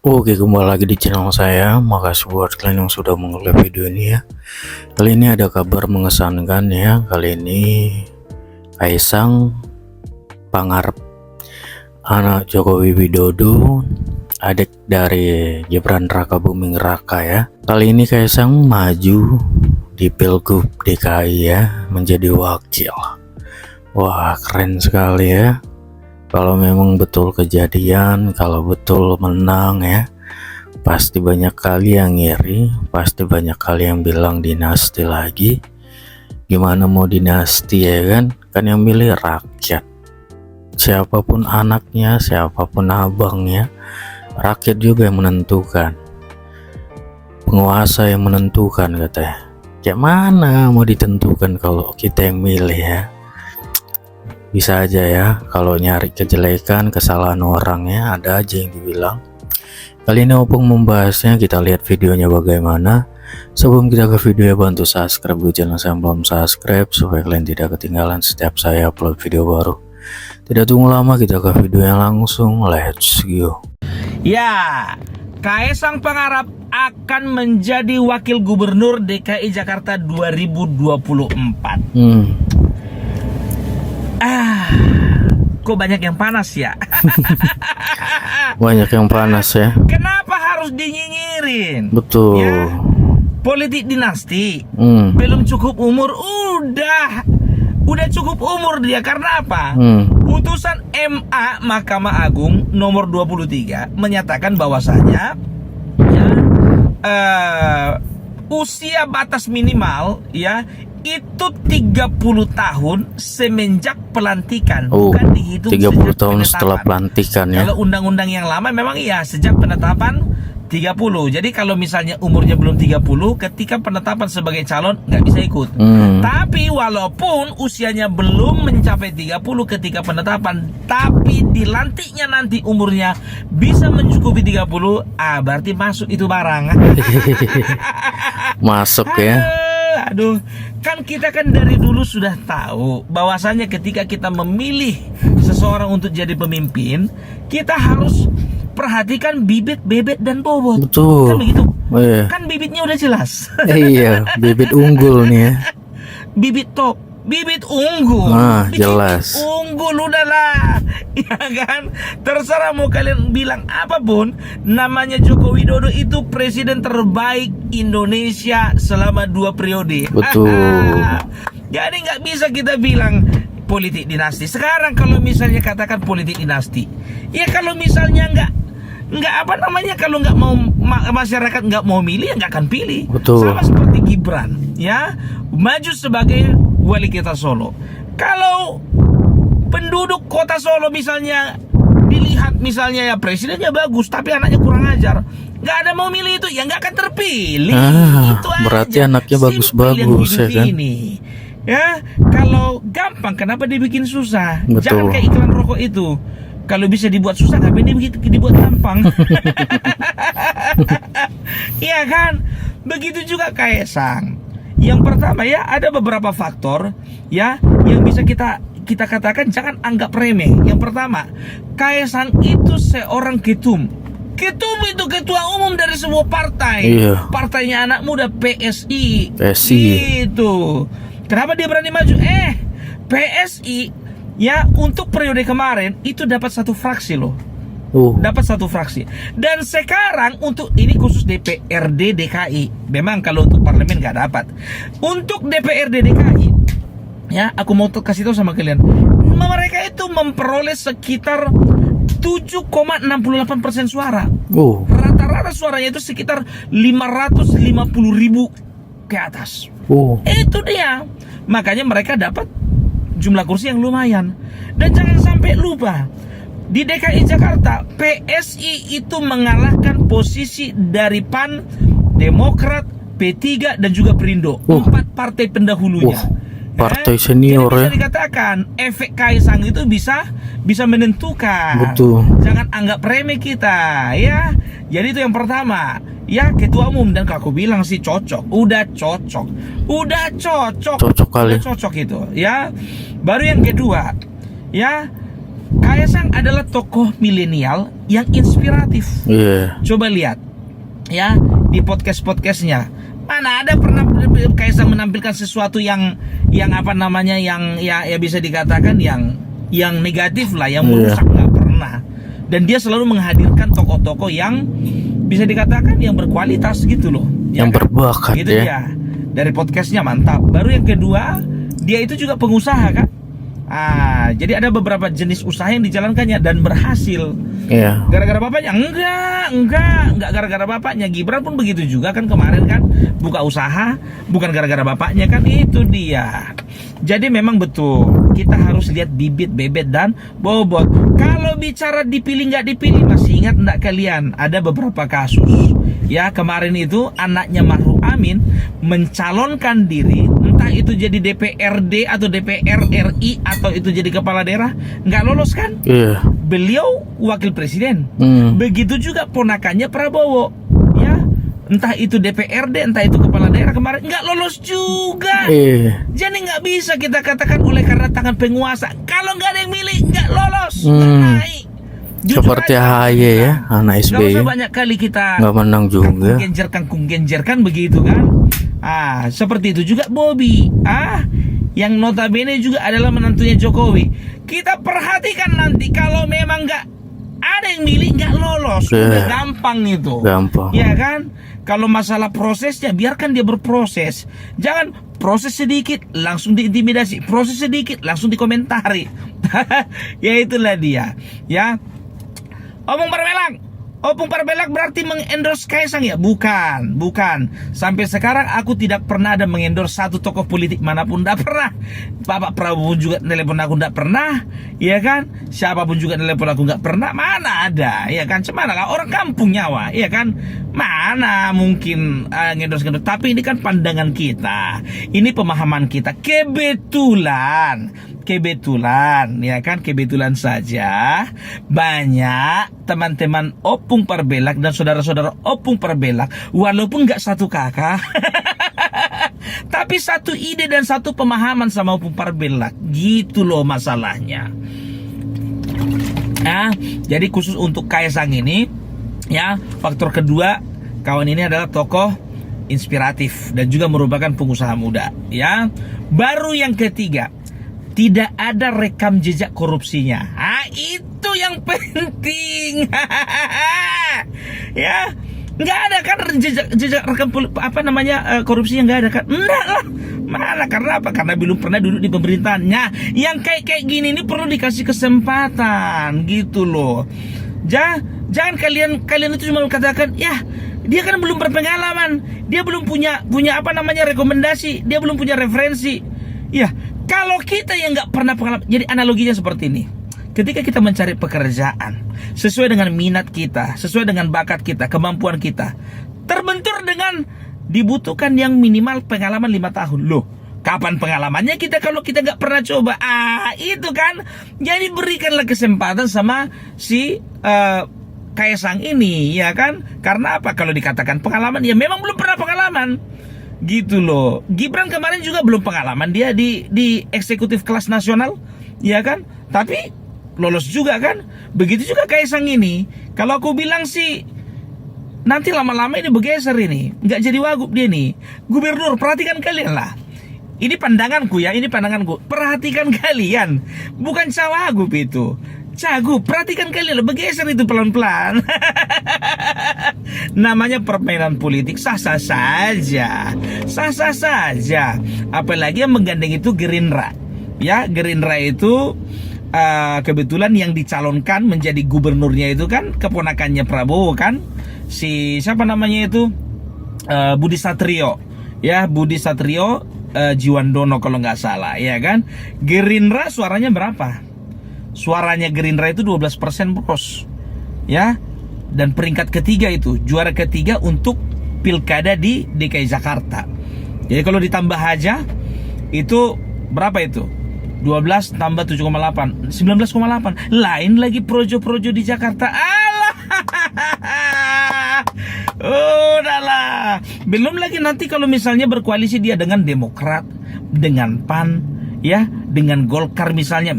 Oke, kembali lagi di channel saya. Makasih buat kalian yang sudah mengklik video ini ya. Kali ini ada kabar mengesankan ya. Kali ini Kaisang Pangarep, anak Jokowi Widodo, adik dari Gibran Rakabuming Raka ya. Kali ini Kaisang maju di Pilgub DKI ya, menjadi wakil. Wah, keren sekali ya. Kalau memang betul kejadian, kalau betul menang ya, pasti banyak kali yang ngiri, pasti banyak kali yang bilang dinasti lagi. Gimana mau dinasti ya kan? Kan yang milih rakyat. Siapapun anaknya, siapapun abangnya, rakyat juga yang menentukan. Penguasa yang menentukan katanya. Kayak mana mau ditentukan kalau kita yang milih ya? Bisa aja ya, kalau nyari kejelekan, kesalahan orangnya ada aja yang dibilang. Kali ini Opung membahasnya, kita lihat videonya bagaimana. Sebelum kita ke video, bantu subscribe dulu channel saya yang belum subscribe supaya kalian tidak ketinggalan setiap saya upload video baru. Tidak tunggu lama, kita ke video yang langsung. Let's go. Ya, Kaisang Pangarep akan menjadi wakil gubernur DKI Jakarta 2024. Kok banyak yang panas ya? Banyak yang panas ya. Kenapa harus dinyinyirin? Betul Ya, politik dinasti. Belum cukup umur, udah cukup umur dia. Karena apa? Putusan MA Mahkamah Agung nomor 23 menyatakan bahwasanya ya, usia batas minimal ya itu 30 tahun semenjak pelantikan, bukan dihitung 30 tahun setelah pelantikan ya. Kalau undang-undang yang lama memang iya sejak penetapan 30. Jadi kalau misalnya umurnya belum 30 ketika penetapan sebagai calon nggak bisa ikut. Tapi walaupun usianya belum mencapai 30 ketika penetapan, tapi dilantiknya nanti umurnya bisa mencukupi 30, berarti masuk itu barang. Masuk ya. Aduh, kan kita kan dari dulu sudah tahu bahwasanya ketika kita memilih seseorang untuk jadi pemimpin, kita harus perhatikan bibit, bebet, dan bobot. Betul. Kan begitu? Iya. Kan bibitnya udah jelas. Iya, bibit unggul nih ya. Bibit top, bibit unggul. Bibit jelas. unggul udahlah. Ya kan? Terserah mau kalian bilang apapun, namanya Joko Widodo itu presiden terbaik Indonesia selama 2 periode. Betul. Jadi nggak bisa kita bilang politik dinasti. Sekarang kalau misalnya katakan politik dinasti, ya kalau misalnya nggak apa namanya, kalau nggak mau masyarakat nggak mau milih, ya nggak akan pilih. Betul. Sama seperti Gibran ya, maju sebagai wali kota Solo. Kalau penduduk kota Solo misalnya dilihat misalnya ya presidennya bagus tapi anaknya kurang ajar, nggak ada mau milih itu, ya nggak akan terpilih. Itu berarti aja. anaknya bagus-bagus ya kan. Ini ya, kalau gampang kenapa dibikin susah? Betul. Jangan kayak iklan rokok itu. Kalau bisa dibuat susah, ngapain dibuat gampang? Iya kan? Begitu juga Kaisang. Yang pertama ya, ada beberapa faktor ya yang bisa kita katakan jangan anggap remeh. Yang pertama, Kaisang itu seorang ketum. Ketum itu ketua umum dari sebuah partai. Iya. Partainya anak muda, PSI. PSI. Itu. Kenapa dia berani maju? PSI ya untuk periode kemarin itu dapat 1 fraksi loh. Dapat 1 fraksi. Dan sekarang untuk ini khusus DPRD DKI. Memang kalau untuk parlemen nggak dapat. Untuk DPRD DKI ya, aku mau kasih tahu sama kalian, mereka itu memperoleh sekitar 7,68% suara. Rata-rata suaranya itu sekitar 550.000 ke atas. Itu dia. Makanya mereka dapat jumlah kursi yang lumayan. Dan jangan sampai lupa, di DKI Jakarta PSI itu mengalahkan posisi dari PAN, Demokrat, P3 dan juga Perindo. 4 partai pendahulunya. Partai senior jadi bisa ya. dikatakan efek Kaisang itu bisa menentukan. Betul. Jangan anggap remeh kita ya. Jadi itu yang pertama ya, ketua umum. Dan kalau aku bilang sih cocok, udah cocok Cocok kali. udah cocok itu ya. Baru yang kedua ya, Kaisang adalah tokoh milenial yang inspiratif. Coba lihat ya di podcastnya, mana ada pernah Kaisang menampilkan sesuatu yang apa namanya, yang ya bisa dikatakan yang negatif lah, yang merusak, nggak pernah. Dan dia selalu menghadirkan tokoh-tokoh yang bisa dikatakan yang berkualitas gitu loh, yang berbakat gitu ya. Dari podcastnya mantap. Baru yang kedua, dia itu juga pengusaha kan. Jadi ada beberapa jenis usaha yang dijalankannya dan berhasil. Gara-gara bapaknya? Enggak gara-gara bapaknya. Gibran pun begitu juga kan, kemarin kan buka usaha bukan gara-gara bapaknya kan, itu dia. Jadi memang betul, kita harus lihat bibit, bebet, dan bobot. Kalau bicara dipilih nggak dipilih, masih ingat enggak kalian? Ada beberapa kasus. Ya, kemarin itu anaknya Maruf Amin mencalonkan diri, entah itu jadi DPRD atau DPR RI atau itu jadi kepala daerah, nggak lolos kan? Beliau wakil presiden. Begitu juga ponakannya Prabowo, ya, entah itu DPRD, entah itu kepala daerah, kemarin nggak lolos juga. Jadi nggak bisa kita katakan oleh karena tangan penguasa, kalau nggak ada yang milih nggak lolos, nggak naik. Seperti AHY ya, anak SBY. Gak usah banyak kali kita nggak menang juga. Kunggenjerkan begitu kan. Seperti itu juga Bobby. Yang notabene juga adalah menantunya Jokowi. Kita perhatikan nanti kalau memang nggak ada yang milih, nggak lolos, udah gampang itu. Ya kan? Kalau masalah prosesnya, biarkan dia berproses. Jangan proses sedikit langsung diintimidasi, proses sedikit langsung dikomentari. Ya itulah dia. Ya. Opung Parbelak berarti mengendorse Kaisang ya? Bukan. Sampai sekarang aku tidak pernah ada mengendorse satu tokoh politik manapun, tidak pernah. Bapak Prabowo juga telepon aku, tidak pernah, ya kan? Siapapun juga telepon aku, nggak pernah. Mana ada, ya kan? Cemana lah, orang kampung nyawa, ya kan? Mana mungkin ngendorse. Tapi ini kan pandangan kita, ini pemahaman kita. Kebetulan, ya kan, kebetulan saja banyak teman-teman Opung Parbelak dan saudara-saudara Opung Parbelak, walaupun nggak satu kakak, tapi satu ide dan satu pemahaman sama Opung Parbelak, gitu loh masalahnya. Jadi khusus untuk Kaisang ini, ya, faktor kedua, kawan ini adalah tokoh inspiratif dan juga merupakan pengusaha muda, ya. Baru yang ketiga, tidak ada rekam jejak korupsinya. Itu yang penting. Ya, nggak ada kan jejak rekam korupsinya, nggak ada kan? Enggak lah. Mana? Karena apa? Karena belum pernah duduk di pemerintahan. Nah, yang kayak gini ini perlu dikasih kesempatan, gitu loh. Jangan kalian itu cuma katakan, ya, dia kan belum berpengalaman, dia belum punya rekomendasi, dia belum punya referensi. Ya, kalau kita yang nggak pernah pengalaman, jadi analoginya seperti ini. Ketika kita mencari pekerjaan sesuai dengan minat kita, sesuai dengan bakat kita, kemampuan kita, terbentur dengan dibutuhkan yang minimal pengalaman 5 tahun. Loh, kapan pengalamannya kita kalau kita nggak pernah coba? Itu kan. Jadi berikanlah kesempatan sama si Kaisang ini, ya kan? Karena apa? Kalau dikatakan pengalaman, ya memang belum pernah pengalaman. Gitu loh. Gibran kemarin juga belum pengalaman dia di eksekutif kelas nasional, ya kan? Tapi lolos juga kan? Begitu juga Kaisang ini. Kalau aku bilang sih, nanti lama-lama ini bergeser ini, nggak jadi wagub dia nih. Gubernur, perhatikan kalian lah. Ini pandanganku ya, ini pandanganku. Perhatikan kalian, bukan cawagup itu. Cagup, perhatikan kalian, bergeser itu pelan-pelan. Namanya permainan politik, sah-sah saja. Apalagi yang menggandeng itu Gerindra. Ya, Gerindra itu kebetulan yang dicalonkan menjadi gubernurnya itu kan keponakannya Prabowo kan. Si siapa namanya itu? Budi Satrio. Ya, Budi Satrio Jiwandono kalau nggak salah, ya kan. Gerindra suaranya berapa? Suaranya Gerindra itu 12%, bros. Ya. Dan peringkat ketiga itu, juara ketiga untuk pilkada di DKI Jakarta. Jadi kalau ditambah aja itu berapa itu? 12 tambah 7,8, 19,8. Lain lagi projo-projo di Jakarta. Alah. Udahlah. Belum lagi nanti kalau misalnya berkoalisi dia dengan Demokrat, dengan PAN, ya dengan Golkar misalnya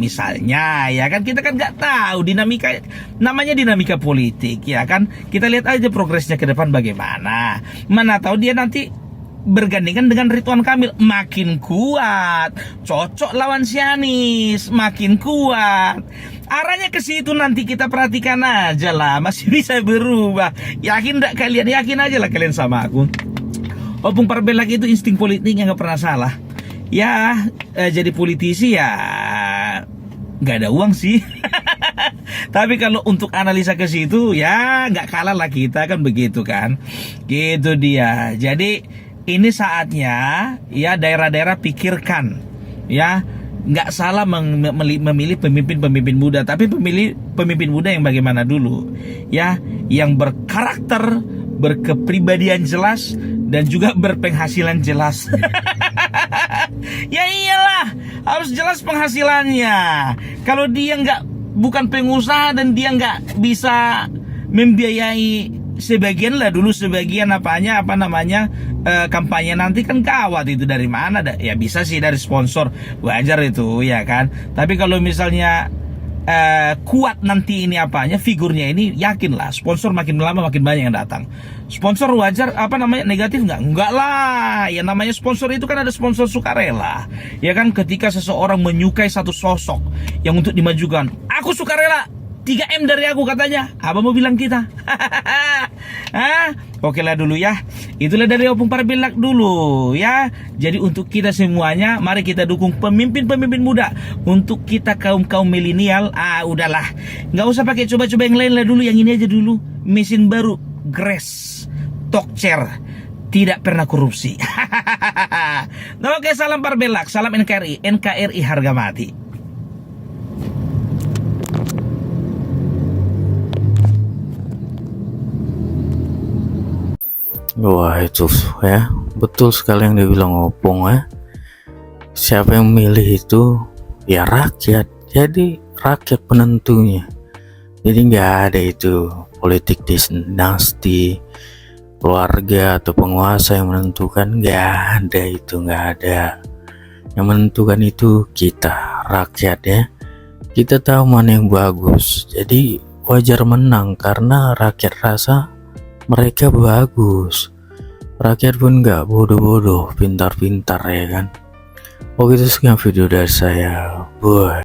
ya kan, kita kan nggak tahu dinamika, namanya dinamika politik ya kan. Kita lihat aja progresnya ke depan bagaimana. Mana tahu dia nanti bergandengan dengan Ridwan Kamil, makin kuat, cocok lawan si Anies, makin kuat. Arahnya ke situ, nanti kita perhatikan aja lah, masih bisa berubah. Yakin enggak kalian? Yakin aja lah kalian sama aku. Opung Parbelak itu insting politiknya nggak pernah salah. Ya, jadi politisi ya nggak ada uang sih. Tapi kalau untuk analisa ke situ ya nggak kalah lah kita, kan begitu kan. Gitu dia. Jadi ini saatnya ya daerah-daerah pikirkan ya, nggak salah memilih pemimpin-pemimpin muda, tapi memilih pemimpin muda yang bagaimana dulu ya, yang berkarakter, berkepribadian jelas, dan juga berpenghasilan jelas. Ya iyalah, harus jelas penghasilannya. Kalau dia bukan pengusaha dan dia nggak bisa membiayai sebagian kampanye nanti, kan gawat itu. Dari mana? Ya bisa sih dari sponsor, wajar itu ya kan. Tapi kalau misalnya kuat nanti ini figurnya ini, yakin lah sponsor makin lama makin banyak yang datang. Sponsor wajar, negatif enggak lah. Ya namanya sponsor itu kan ada sponsor sukarela ya kan. Ketika seseorang menyukai satu sosok yang untuk dimajukan, aku sukarela 3M dari aku katanya. Apa mau bilang kita? Oke lah dulu ya. Itulah dari Opung Parbelak dulu ya. Jadi untuk kita semuanya, mari kita dukung pemimpin-pemimpin muda. Untuk kita kaum milenial, udahlah, nggak usah pakai coba-coba yang lain lah dulu. Yang ini aja dulu. Mesin baru, Grace, Talkchair, tidak pernah korupsi. Oke, salam Parbelak, salam NKRI harga mati. Wah, itu ya, betul sekali yang dibilang Opung ya. Siapa yang memilih itu ya rakyat. Jadi rakyat penentunya. Jadi nggak ada itu politik dinasti, keluarga atau penguasa yang menentukan. Nggak ada itu, nggak ada. Yang menentukan itu kita, rakyat ya. Kita tahu mana yang bagus. Jadi wajar menang karena rakyat rasa mereka bagus. Rakyat pun nggak bodoh-bodoh, pintar-pintar ya kan. Oke, itu sekian video dari saya. Bye.